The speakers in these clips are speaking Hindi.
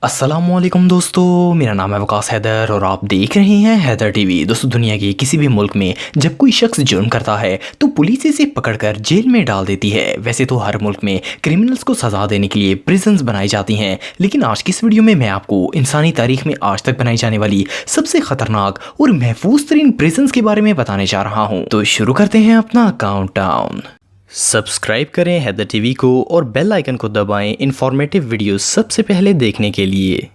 अस्सलामुअलैकुम दोस्तों, मेरा नाम है वकास हैदर और आप देख रहे हैं हैदर टीवी। दोस्तों, दुनिया के किसी भी मुल्क में जब कोई शख्स जुर्म करता है तो पुलिस इसे पकड़कर जेल में डाल देती है। वैसे तो हर मुल्क में क्रिमिनल्स को सजा देने के लिए प्रिजन्स बनाई जाती हैं, लेकिन आज की इस वीडियो में मैं आपको इंसानी तारीख में आज तक बनाई जाने वाली सबसे खतरनाक और महफूज तरीन प्रिजन्स के बारे में बताने जा रहा हूँ। तो शुरू करते हैं अपना काउंटडाउन। सब्सक्राइब करें हैदर टीवी को और बेल आइकन को दबाएं इंफॉर्मेटिव वीडियो सबसे पहले देखने के लिए।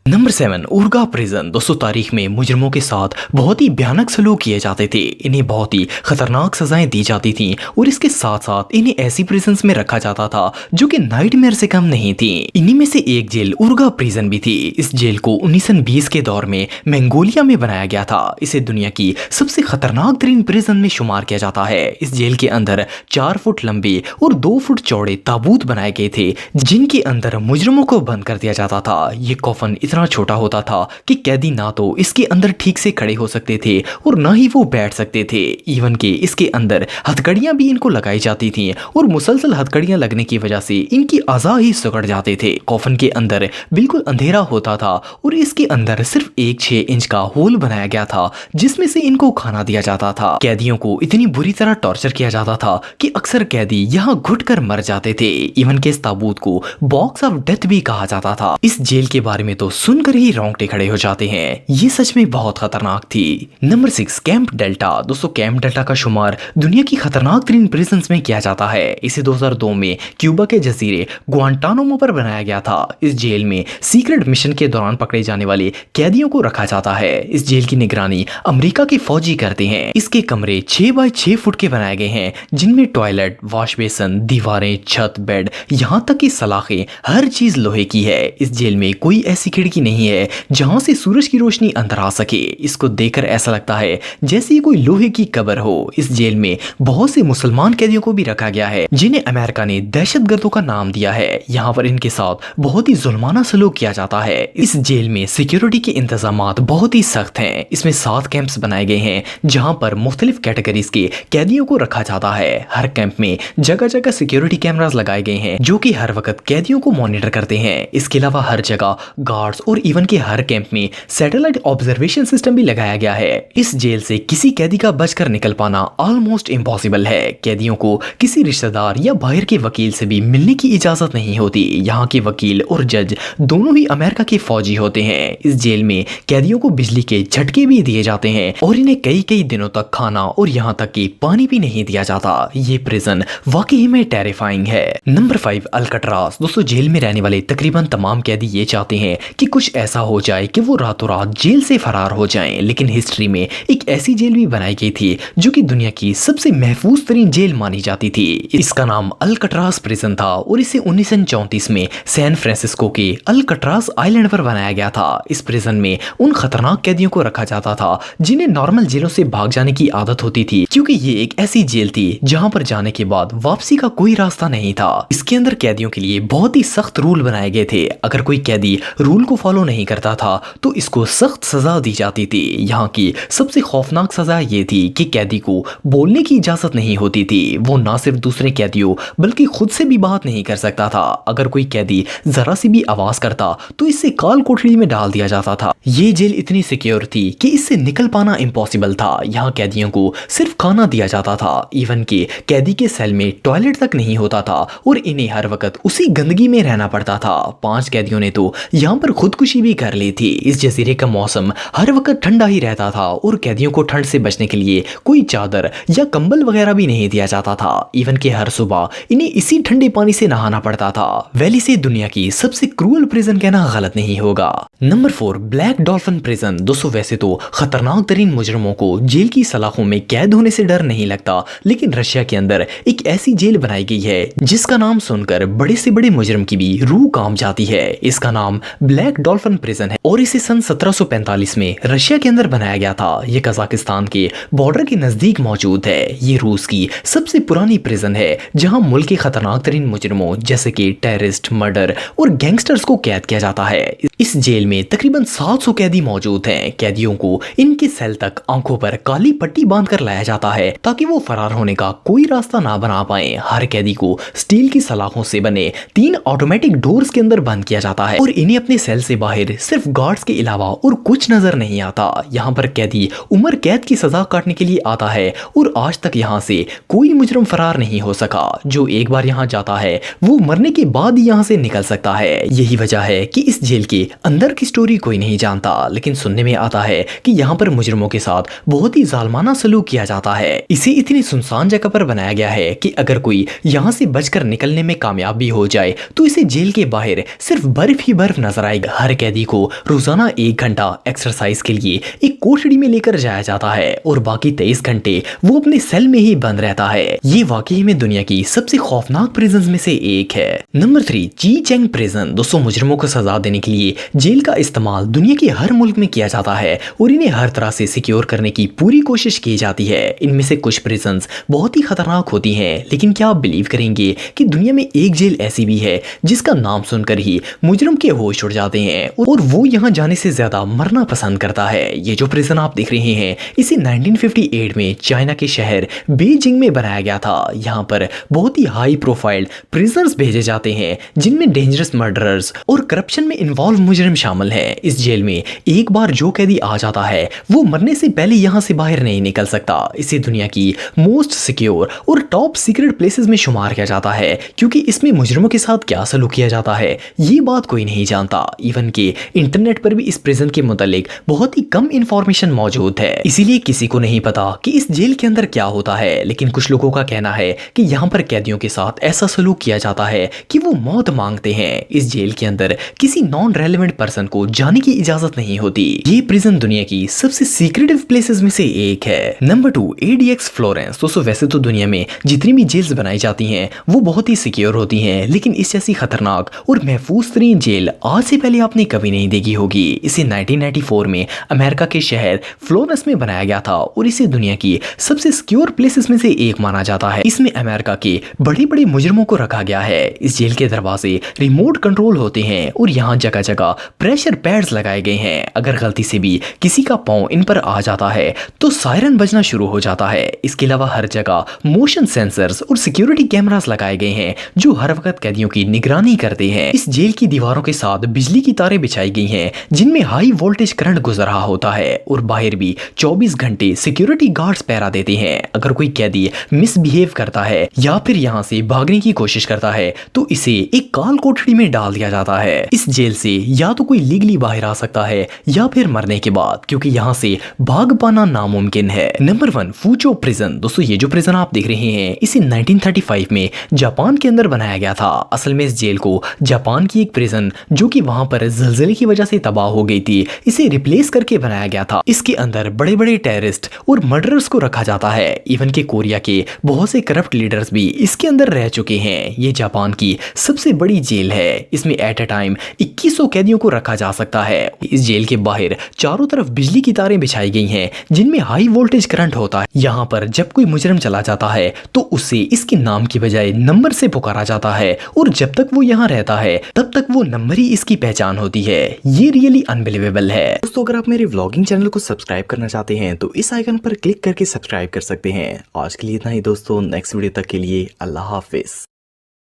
Number 7, Urga prison. दोस्तों, तारीख में मुजरमों के साथ बहुत ही भयानक सलूक किए जाते थे। इन्हें बहुत ही खतरनाक सजाएं दी जाती थीं और इसके साथ साथ इन्हें ऐसी प्रिजन्स में रखा जाता था जो कि नाइटमेयर से कम नहीं थी। इन्हीं में से एक जेल उर्गा प्रिजन भी थी। इस जेल को 1920 के दौर में मंगोलिया में बनाया गया था। इसे दुनिया की सबसे खतरनाक तरीन प्रिजन में शुमार किया जाता है। इस जेल के अंदर 4 फुट लंबे और 2 फुट चौड़े ताबूत बनाए गए थे जिनके अंदर मुजरमों को बंद कर दिया जाता था। ये कॉफन इतना छोटा होता था कि कैदी ना तो इसके अंदर ठीक से खड़े हो सकते थे और ना ही वो बैठ सकते थे। इवन के इसके अंदर हथकड़ियां भी इनको लगाई जाती थीं और मुसलसल हथकड़ियां लगने की वजह से इनकी अज़ा ही सिकुड़ जाते थे। कॉफन के अंदर बिल्कुल अंधेरा होता था और इसके अंदर सिर्फ एक 6 इंच का होल बनाया गया था जिसमें से इनको खाना दिया जाता था। कैदियों को इतनी बुरी तरह टॉर्चर किया जाता था कि अक्सर कैदी यहाँ घुट कर मर जाते थे। इवन के इस ताबूत को बॉक्स ऑफ डेथ भी कहा जाता था। इस जेल के बारे में तो सुनकर ही रोंगटे खड़े हो जाते हैं। ये सच में बहुत खतरनाक थी। Number 6, camp delta. दोस्तों, कैंप डेल्टा का शुमार दुनिया की खतरनाक तरीन प्रिजन्स में किया जाता है। इसे 2002 में क्यूबा के जजीरे ग्वांटानामो पर बनाया गया था। इस जेल में सीक्रेट मिशन के दौरान पकड़े जाने वाले कैदियों को रखा जाता है। इस जेल की निगरानी अमेरिका के फौजी करते हैं। इसके कमरे 6 बाय 6 फुट के बनाए गए हैं जिनमें टॉयलेट, वॉश बेसन, दीवारें, छत, बेड, यहाँ तक कि सलाखें, हर चीज लोहे की है। इस जेल में कोई ऐसी खिड़की नहीं है जहां से सूरज की रोशनी अंदर आ सके। इसको देखकर ऐसा लगता है जैसे ये कोई लोहे की कब्र हो। इस जेल में बहुत से मुसलमान कैदियों को भी रखा गया है जिन्हें अमेरिका ने दहशतगर्दों का नाम दिया है। यहाँ पर इनके साथ बहुत ही जुल्माना सलूक किया जाता है। इस जेल में सिक्योरिटी के इंतजामात बहुत ही सख्त हैं। इसमें 7 कैंप्स बनाए गए हैं जहां पर मुख्तलिफ कैटेगरीज के कैदियों को रखा जाता है। हर कैंप में जगह जगह सिक्योरिटी कैमरास लगाए गए हैं जो कि हर वक्त कैदियों को मॉनिटर करते हैं। इसके अलावा हर जगह गार्ड्स और इवन के हर कैंप में सैटेलाइट ऑब्जर्वेशन सिस्टम भी लगाया गया है। इस जेल से किसी कैदी का बचकर निकल पाना ऑलमोस्ट इम्पॉसिबल है। कैदियों को किसी रिश्तेदार या बाहर के वकील से भी मिलने की इजाजत नहीं होती। यहाँ के वकील और जज दोनों ही अमेरिका के फौजी होते हैं। इस जेल में कैदियों को बिजली के झटके भी दिए जाते हैं और इन्हें कई कई दिनों तक खाना और यहाँ तक कि पानी भी नहीं दिया जाता। ये प्रिजन वाकई में टेरिफाइंग है। Number 5, Alcatraz. दोस्तों, जेल में रहने वाले तकरीबन तमाम कैदी ये चाहते हैं कि कुछ ऐसा हो जाए कि वो रातों रात जेल से फरार हो जाएं, लेकिन हिस्ट्री में एक ऐसी जेल भी बनाई गई थी जो कि दुनिया की सबसे महफूज तरीन जेल मानी जाती थी। इसका नाम अल्काट्राज प्रिजन था और इसे 1934 में सैन फ्रांसिस्को के अल्काट्राज आइलैंड पर बनाया गया था। इस प्रिजन में उन खतरनाक कैदियों को रखा जाता था जिन्हें नॉर्मल जेलों से भाग जाने की आदत होती थी, क्योंकि ये एक ऐसी जेल थी जहां पर जाने के बाद वापसी का कोई रास्ता नहीं था। इसके अंदर कैदियों के लिए बहुत ही सख्त रूल बनाए गए थे। अगर कोई कैदी रूल को फॉलो नहीं करता था तो इसको सख्त सजा दी जाती थी। यहाँ की सबसे खौफनाक सजा ये थी कि कैदी को बोलने की इजाजत नहीं होती थी। वो ना सिर्फ दूसरे कैदियों बल्कि खुद से भी बात नहीं कर सकता था। अगर कोई कैदी जरा सी भी आवाज करता तो इससे काल कोठरी में डाल दिया जाता था। ये जेल इतनी सिक्योर थी कि इससे निकल पाना इम्पॉसिबल था। यहाँ कैदियों को सिर्फ खाना दिया जाता था। इवन के कैदी के सेल में टॉयलेट तक नहीं होता था और इन्हें हर वक्त उसी गंदगी में रहना पड़ता था। 5 कैदियों ने तो यहाँ पर खुदकुशी भी कर ली थी। इस जजीरे का मौसम हर वक्त ठंडा ही रहता था और कैदियों को ठंड से बचने के लिए कोई चादर या कंबल वगैरह भी नहीं दिया जाता था। इवन के हर सुबह इन्हें इसी ठंडे पानी से नहाना पड़ता था। वैली से दुनिया की सबसे क्रूअल प्रिजन कहना गलत नहीं होगा। Number 4, black dolphin prison. दोस्तों, वैसे तो खतरनाक तरीन मुजरमों को जेल की सलाखों में कैद होने से डर नहीं लगता, लेकिन रशिया के अंदर एक ऐसी जेल बनाई गई है जिसका नाम सुनकर बड़े से बड़े मुजरम की भी रूह कांप जाती है। इसका नाम ब्लैक डॉल्फिन प्रिजन है और इसे सन 1745 में रशिया के अंदर बनाया गया था। ये कजाकिस्तान के बॉर्डर के नजदीक मौजूद है। ये रूस की सबसे पुरानी प्रिजन है जहां मुल्क के खतरनाक तरीन मुजरमों जैसे कि टेररिस्ट, मर्डर और गैंगस्टर्स को कैद किया जाता है। इस जेल में तकरीबन 700 कैदी मौजूद हैं। कैदियों को इनके सेल तक आंखों पर काली पट्टी बांधकर लाया जाता है ताकि वो फरार होने का कोई रास्ता ना बना पाए। हर कैदी को स्टील की सलाखों से बने 3 ऑटोमेटिक डोर्स के अंदर बंद किया जाता है और इन्हें अपने सेल से बाहर सिर्फ गार्ड्स के अलावा और कुछ नजर नहीं आता। यहाँ पर कैदी उम्र कैद की सजा काटने के लिए आता है और आज तक यहाँ से कोई मुजरिम फरार नहीं हो सका। जो एक बार यहाँ जाता है वो मरने के बाद ही यहाँ से निकल सकता है। यही वजह है कि इस जेल के अंदर की स्टोरी कोई नहीं जानता, लेकिन सुनने में आता है कि यहाँ पर मुजरिमों के साथ बहुत ही जालमाना सलूक किया जाता है। इसे इतनी सुनसान जगह पर बनाया गया है कि अगर कोई यहाँ से बचकर निकलने में कामयाब भी हो जाए तो इसे जेल के बाहर सिर्फ बर्फ ही बर्फ नजर आएगा। हर कैदी को रोजाना 1 घंटा एक्सरसाइज के लिए एक कोठड़ी में लेकर जाया जाता है और बाकी 23 घंटे वो अपने सेल में ही बंद रहता है। ये वाकई में दुनिया की सबसे खौफनाक प्रिजन में से एक है। नंबर 3, ची चेंग प्रिजन। दोस्तों, मुजरिमों को सजा देने के लिए जेल का इस्तेमाल दुनिया के हर मुल्क में किया जाता है और इन्हें हर तरह से सिक्योर करने की पूरी कोशिश की जाती है। इनमें से कुछ प्रिजन्स बहुत ही खतरनाक होती हैं, लेकिन क्या आप बिलीव करेंगे कि दुनिया में एक जेल ऐसी भी है जिसका नाम सुनकर ही मुजरिम के होश उड़ जाते हैं और वो यहाँ जाने से ज्यादा मरना पसंद करता है। ये जो प्रिजन आप देख रहे हैं इसे 1958 में चाइना के शहर बीजिंग में बनाया गया था। यहाँ पर बहुत ही हाई प्रोफाइल प्रिजनर्स भेजे जाते हैं जिनमें डेंजरस मर्डरर्स और करप्शन में इन्वॉल्व मुजरिम शामिल हैं। इस जेल में एक बार जो कैदी आ जाता है वो मरने से पहले यहाँ से बाहर नहीं निकल सकता। इसे दुनिया की मोस्ट सिक्योर और टॉप सीक्रेट प्लेसेस में शुमार किया जाता है क्योंकि इसमें मुजरिमों के साथ क्या सलूक किया जाता है ये बात कोई नहीं जानता। इवन के इंटरनेट पर भी इस प्रिजन के मुतालिक बहुत ही कम इंफॉर्मेशन मौजूद है, इसीलिए किसी को नहीं पता कि इस जेल के अंदर क्या होता है। लेकिन कुछ लोगों का कहना है कि यहाँ पर कैदियों के साथ ऐसा सलूक किया जाता है कि वो मौत मांगते हैं। इस जेल के अंदर किसी नॉन रेलेवेंट पर्सन को जाने की इजाजत नहीं होती। ये प्रिजन दुनिया की सबसे सीक्रेटिव प्लेसेस में से एक है। Number 2, ADX Florence. दोस्तों, वैसे तो दुनिया में जितनी भी जेल्स बनाई जाती हैं वो बहुत ही सिक्योर होती हैं, लेकिन इस जैसी खतरनाक और महफूज तरीन जेल आज से पहले आपने कभी नहीं देखी होगी। इसे 1994 में अमेरिका के शहर फ्लोरेंस में बनाया गया था और इसे दुनिया की सबसे सिक्योर प्लेसेस में से एक माना जाता है। इसमें अमेरिका के बड़े बड़े मुजरिमों को रखा गया है। इस जेल के दरवाजे रिमोट कंट्रोल होते हैं और यहाँ जगह जगह प्रेशर पैड्स लगाए गए हैं। अगर गलती से भी किसी का पांव इन पर आ जाता है तो सायरन बजना शुरू हो जाता है। इसके अलावा हर जगह मोशन सेंसर्स और सिक्योरिटी कैमरास लगाए गए हैं जो हर वक्त कैदियों की निगरानी करते हैं। इस जेल की दीवारों के साथ बिजली की तारें बिछाई गई हैं जिनमें हाई वोल्टेज करंट गुजर रहा होता है और बाहर भी 24 घंटे सिक्योरिटी गार्ड्स पहरा देते हैं। अगर कोई कैदी मिसबिहेव करता है या फिर यहाँ से भागने की कोशिश करता है तो इसे एक काल कोठड़ी में डाल दिया जाता है। इस जेल से या तो कोई लीगली बाहर आ सकता है या फिर मरने के बाद, क्योंकि यहाँ से भाग पाना नामुमकिन है। Number 1, Fuchu prison. दोस्तों, ये जो प्रिजन आप देख रहे हैं इसे 1935 में जापान के अंदर बनाया गया था। असल में इस जेल को जापान की एक प्रिजन जो कि वहां पर जलजले की वजह से तबाह हो गई थी इसे रिप्लेस करके बनाया गया था। इसके अंदर बड़े बड़े टेररिस्ट और मर्डरर्स को रखा जाता है। इवन के कोरिया के बहुत से करप्ट लीडर्स भी इसके अंदर रह चुके हैं। ये जापान की सबसे बड़ी जेल है। इसमें एट अ टाइम 2100 कैदियों को रखा जा सकता है। इस जेल के बाहर चारों तरफ बिजली की तारें बिछाई गई हैं जिनमें हाई वोल्टेज करंट होता है। यहाँ पर जब कोई मुजरिम चला जाता है तो उसे इसके नाम की बजाय नंबर से पुकारा जाता है और जब तक वो यहाँ रहता है तब तक वो नंबर ही इसकी पहचान होती है। ये रियली अनबिलीवेबल है। दोस्तों, अगर आप मेरे व्लॉगिंग चैनल को सब्सक्राइब करना चाहते हैं तो इस आइकन पर क्लिक करके सब्सक्राइब कर सकते हैं। आज के लिए इतना ही दोस्तों, नेक्स्ट वीडियो तक के लिए अल्लाह हाफिज।